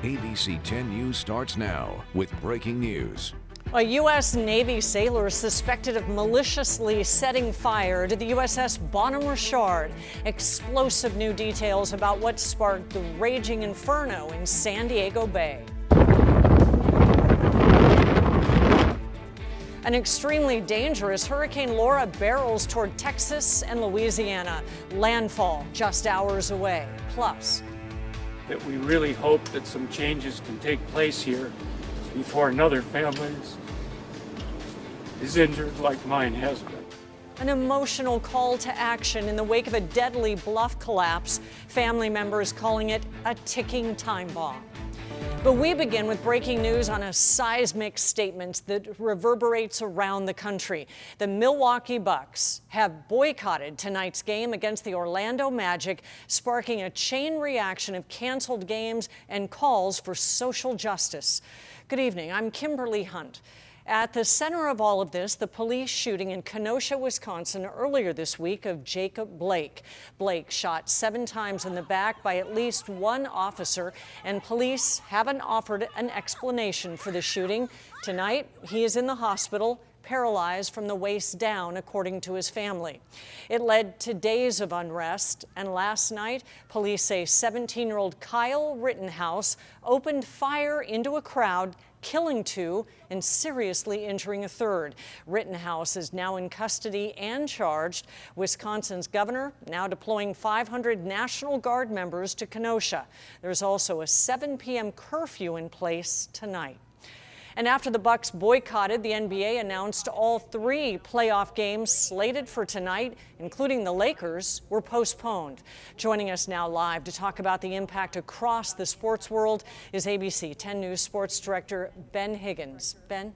ABC 10 News starts now with breaking news. A U.S. Navy sailor suspected of maliciously setting fire to the USS Bonhomme Richard. Explosive new details about what sparked the raging inferno in San Diego Bay. An extremely dangerous Hurricane Laura barrels toward Texas and Louisiana. Landfall just hours away. Plus, that we really hope that some changes can take place here before another family is injured like mine has been. an emotional call to action in the wake of a deadly bluff collapse, family members calling it a ticking time bomb. But we begin with breaking news on a seismic statement that reverberates around the country. The Milwaukee Bucks have boycotted tonight's game against the Orlando Magic, sparking a chain reaction of canceled games and calls for social justice. Good evening, I'm Kimberly Hunt. At the center of all of this, the police shooting in Kenosha, Wisconsin earlier this week of Jacob Blake. Blake shot 7 times in the back by at least one officer, and police haven't offered an explanation for the shooting. Tonight, he is in the hospital, paralyzed from the waist down, according to his family. It led to days of unrest, and last night, police say 17-year-old Kyle Rittenhouse opened fire into a crowd, killing 2 and seriously injuring a 3rd. Rittenhouse is now in custody and charged. Wisconsin's governor now deploying 500 National Guard members to Kenosha. There's also a 7 p.m. curfew in place tonight. And after the Bucks boycotted, the NBA announced all 3 playoff games slated for tonight, including the Lakers, were postponed. Joining us now live to talk about the impact across the sports world is ABC 10 News Sports Director Ben Higgins. Ben?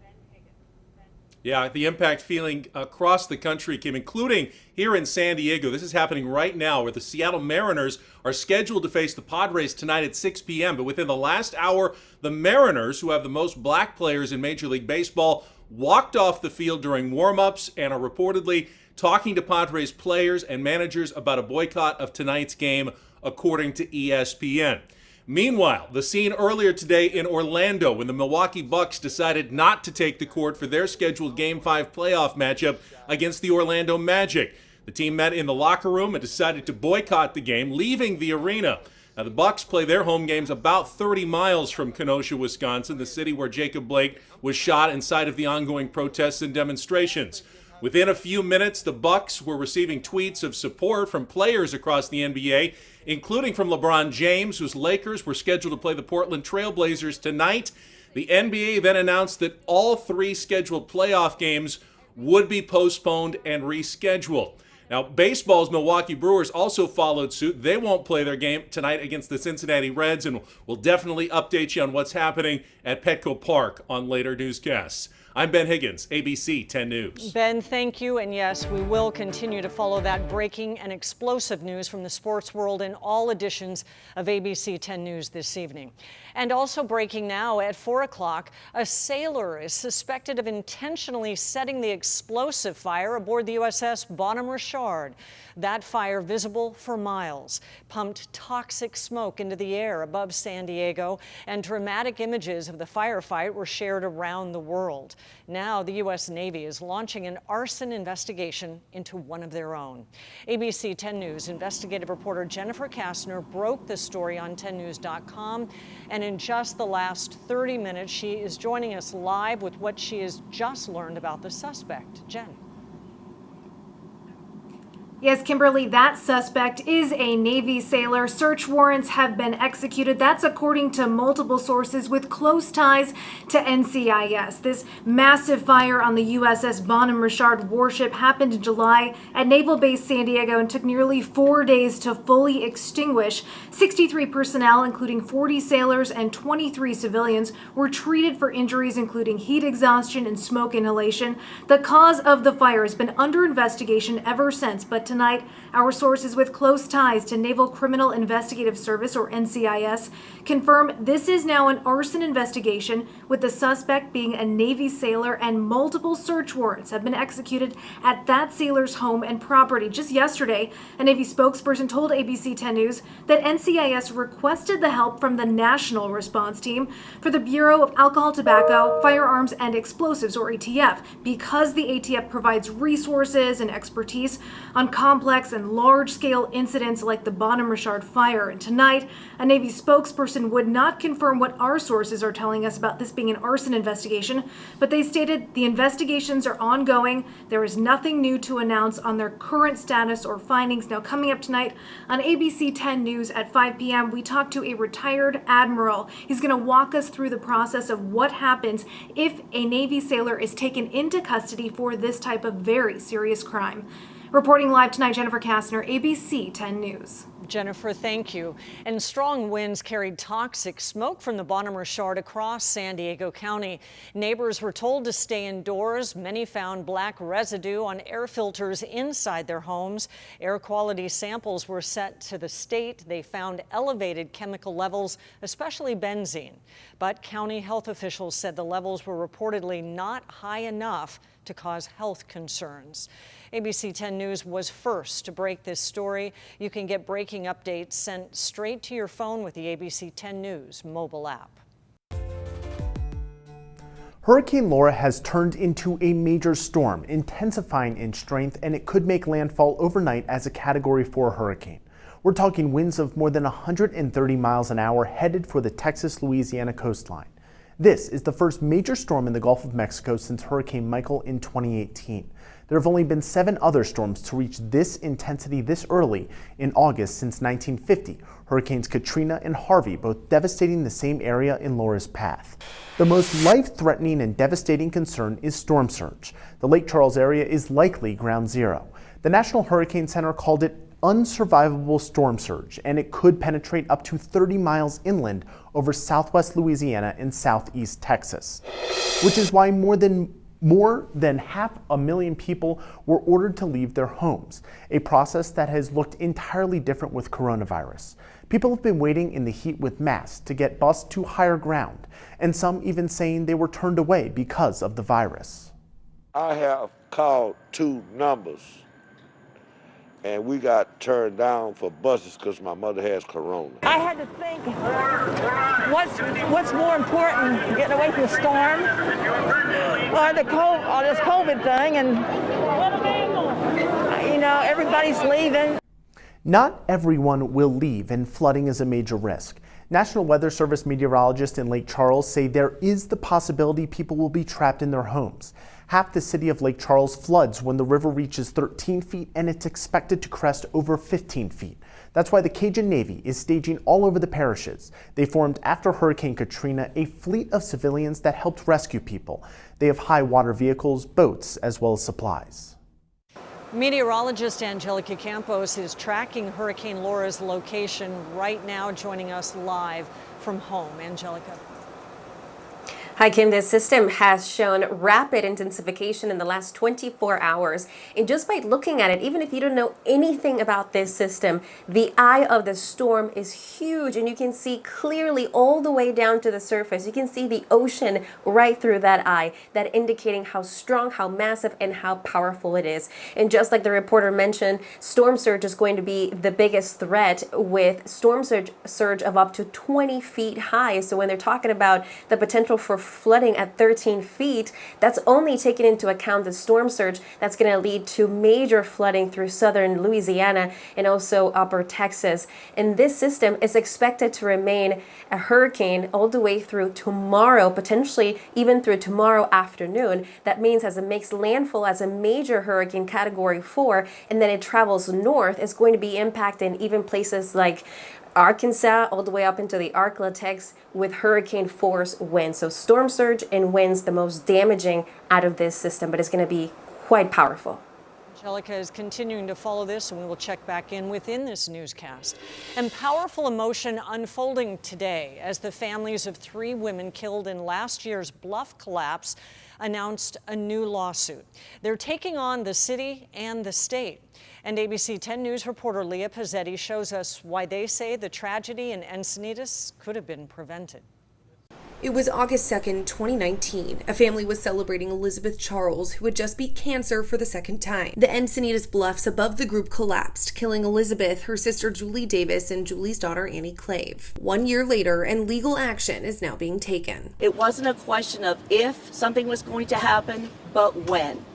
Yeah, the impact feeling across the country, Kim, including here in San Diego. This is happening right now where the Seattle Mariners are scheduled to face the Padres tonight at 6 p.m. But within the last hour, the Mariners, who have the most black players in Major League Baseball, walked off the field during warm-ups and are reportedly talking to Padres players and managers about a boycott of tonight's game, according to ESPN. Meanwhile, the scene earlier today in Orlando when the Milwaukee Bucks decided not to take the court for their scheduled Game 5 playoff matchup against the Orlando Magic. The team met in the locker room and decided to boycott the game, leaving the arena. Now, the Bucks play their home games about 30 miles from Kenosha, Wisconsin, the city where Jacob Blake was shot in sight of the ongoing protests and demonstrations. Within a few minutes, the Bucks were receiving tweets of support from players across the NBA, including from LeBron James, whose Lakers were scheduled to play the Portland Trail Blazers tonight. The NBA then announced that all 3 scheduled playoff games would be postponed and rescheduled. Now, baseball's Milwaukee Brewers also followed suit. They won't play their game tonight against the Cincinnati Reds, and we'll definitely update you on what's happening at Petco Park on later newscasts. I'm Ben Higgins, ABC 10 News. Ben, thank you. And yes, we will continue to follow that breaking and explosive news from the sports world in all editions of ABC 10 News this evening. And also breaking now at 4 o'clock, a sailor is suspected of intentionally setting the explosive fire aboard the USS Bonhomme Richard. That fire, visible for miles, pumped toxic smoke into the air above San Diego, and dramatic images of the firefight were shared around the world. Now the U.S. Navy is launching an arson investigation into one of their own. ABC 10 News investigative reporter Jennifer Kastner broke the story on 10news.com, and in just the last 30 minutes, she is joining us live with what she has just learned about the suspect. Jen. Yes, Kimberly, that suspect is a Navy sailor. Search warrants have been executed. That's according to multiple sources with close ties to NCIS. This massive fire on the USS Bonhomme Richard warship happened in July at Naval Base San Diego and took nearly 4 days to fully extinguish. 63 personnel, including 40 sailors and 23 civilians, were treated for injuries including heat exhaustion and smoke inhalation. The cause of the fire has been under investigation ever since, but tonight. Our sources with close ties to Naval Criminal Investigative Service, or NCIS, confirm this is now an arson investigation, with the suspect being a Navy sailor, and multiple search warrants have been executed at that sailor's home and property. Just yesterday, a Navy spokesperson told ABC 10 News that NCIS requested the help from the National Response Team for the Bureau of Alcohol, Tobacco, Firearms, and Explosives, or ATF, because the ATF provides resources and expertise on complex and large-scale incidents like the Bonham Richard fire. And tonight, a Navy spokesperson would not confirm what our sources are telling us about this being an arson investigation, but they stated the investigations are ongoing. There is nothing new to announce on their current status or findings. Now, coming up tonight on ABC 10 News at 5 p.m., we talk to a retired admiral. He's going to walk us through the process of what happens if a Navy sailor is taken into custody for this type of very serious crime. Reporting live tonight, Jennifer Kastner, ABC 10 News. Jennifer, thank you. And strong winds carried toxic smoke from the Bonham Richard across San Diego County. Neighbors were told to stay indoors. Many found black residue on air filters inside their homes. Air quality samples were sent to the state. They found elevated chemical levels, especially benzene. But county health officials said the levels were reportedly not high enough to cause health concerns. ABC 10 News was first to break this story. You can get breaking updates sent straight to your phone with the ABC 10 News mobile app. Hurricane Laura has turned into a major storm, intensifying in strength, and it could make landfall overnight as a Category 4 hurricane. We're talking winds of more than 130 miles an hour headed for the Texas-Louisiana coastline. This is the first major storm in the Gulf of Mexico since Hurricane Michael in 2018. There have only been 7 other storms to reach this intensity this early in August since 1950. Hurricanes Katrina and Harvey, both devastating the same area in Laura's path. The most life-threatening and devastating concern is storm surge. The Lake Charles area is likely ground zero. The National Hurricane Center called it unsurvivable storm surge, and it could penetrate up to 30 miles inland over southwest Louisiana and southeast Texas, which is why more than 500,000 people were ordered to leave their homes, a process that has looked entirely different with coronavirus. People have been waiting in the heat with masks to get bused to higher ground, and some even saying they were turned away because of the virus. I have called 2 numbers, and we got turned down for buses because my mother has corona. I had to think, what's more important, getting away from the storm or this COVID thing, and everybody's leaving. Not everyone will leave, and flooding is a major risk. National Weather Service meteorologists in Lake Charles say there is the possibility people will be trapped in their homes. Half the city of Lake Charles floods when the river reaches 13 feet, and it's expected to crest over 15 feet. That's why the Cajun Navy is staging all over the parishes. They formed after Hurricane Katrina a fleet of civilians that helped rescue people. They have high water vehicles, boats, as well as supplies. Meteorologist Angelica Campos is tracking Hurricane Laura's location right now, joining us live from home. Angelica. Hi, Kim. This system has shown rapid intensification in the last 24 hours. And just by looking at it, even if you don't know anything about this system, the eye of the storm is huge, and you can see clearly all the way down to the surface. You can see the ocean right through that eye, that indicating how strong, how massive, and how powerful it is. And just like the reporter mentioned, storm surge is going to be the biggest threat, with storm surge of up to 20 feet high. So when they're talking about the potential for flooding at 13 feet, that's only taking into account the storm surge that's going to lead to major flooding through southern Louisiana and also upper Texas. And this system is expected to remain a hurricane all the way through tomorrow, potentially even through tomorrow afternoon. That means as it makes landfall as a major hurricane Category 4 and then it travels north, it's going to be impacting even places like Arkansas all the way up into the Arklatex with hurricane force winds. So storm surge and winds the most damaging out of this system, but it's going to be quite powerful. Angelica is continuing to follow this, and we will check back in within this newscast. And powerful emotion unfolding today as the families of 3 women killed in last year's bluff collapse announced a new lawsuit. They're taking on the city and the state. And ABC 10 News reporter Leah Pizzetti shows us why they say the tragedy in Encinitas could have been prevented. It was August 2nd, 2019. A family was celebrating Elizabeth Charles, who had just beat cancer for the second time. The Encinitas bluffs above the group collapsed, killing Elizabeth, her sister Julie Davis, and Julie's daughter Annie Clave. 1 year later, and legal action is now being taken. It wasn't a question of if something was going to happen, but when.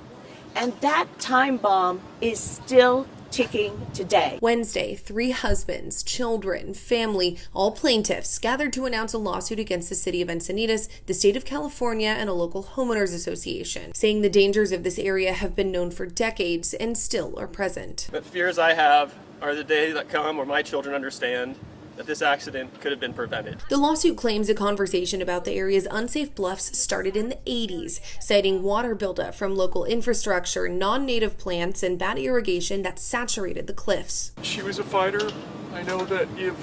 And that time bomb is still ticking today. Wednesday, 3 husbands, children, family, all plaintiffs gathered to announce a lawsuit against the city of Encinitas, the state of California, and a local homeowners association, saying the dangers of this area have been known for decades and still are present. The fears I have are the day that come where my children understand that this accident could have been prevented. The lawsuit claims a conversation about the area's unsafe bluffs started in the 80s, citing water buildup from local infrastructure, non-native plants, and bad irrigation that saturated the cliffs. She was a fighter. I know that if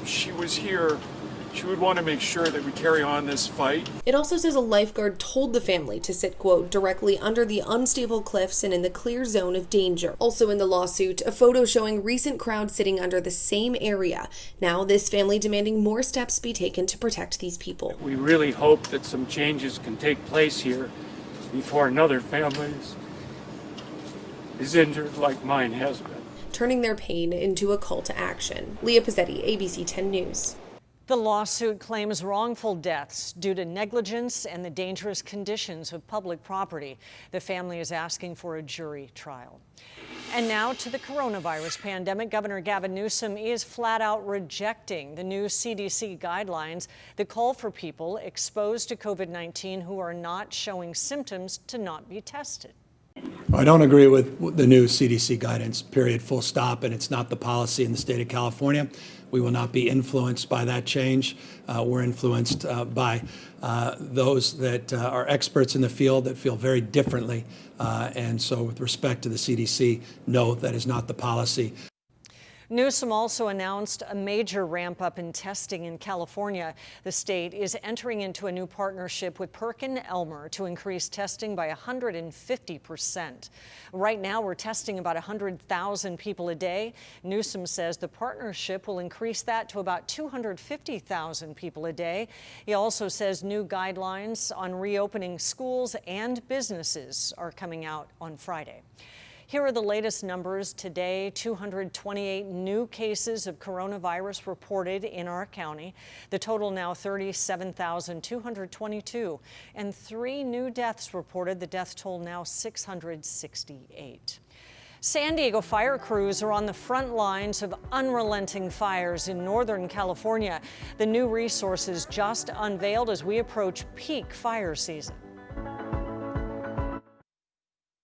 she was here, she would want to make sure that we carry on this fight. It also says a lifeguard told the family to sit, quote, directly under the unstable cliffs and in the clear zone of danger. Also in the lawsuit, a photo showing recent crowds sitting under the same area. Now this family demanding more steps be taken to protect these people. We really hope that some changes can take place here before another family is injured like mine has been. Turning their pain into a call to action. Leah Pizzetti, ABC 10 News. The lawsuit claims wrongful deaths due to negligence and the dangerous conditions of public property. The family is asking for a jury trial. And now to the coronavirus pandemic. Governor Gavin Newsom is flat out rejecting the new CDC guidelines that call for people exposed to COVID-19 who are not showing symptoms to not be tested. I don't agree with the new CDC guidance, period, full stop, and it's not the policy in the state of California. We will not be influenced by that change. We're influenced by those that are experts in the field that feel very differently. And so with respect to the CDC, no, that is not the policy. Newsom also announced a major ramp up in testing in California. The state is entering into a new partnership with Perkin-Elmer to increase testing by 150%. Right now, we're testing about 100,000 people a day. Newsom says the partnership will increase that to about 250,000 people a day. He also says new guidelines on reopening schools and businesses are coming out on Friday. Here are the latest numbers today. 228 new cases of coronavirus reported in our county. The total now 37,222. And 3 new deaths reported. The death toll now 668. San Diego fire crews are on the front lines of unrelenting fires in Northern California. The new resources just unveiled as we approach peak fire season.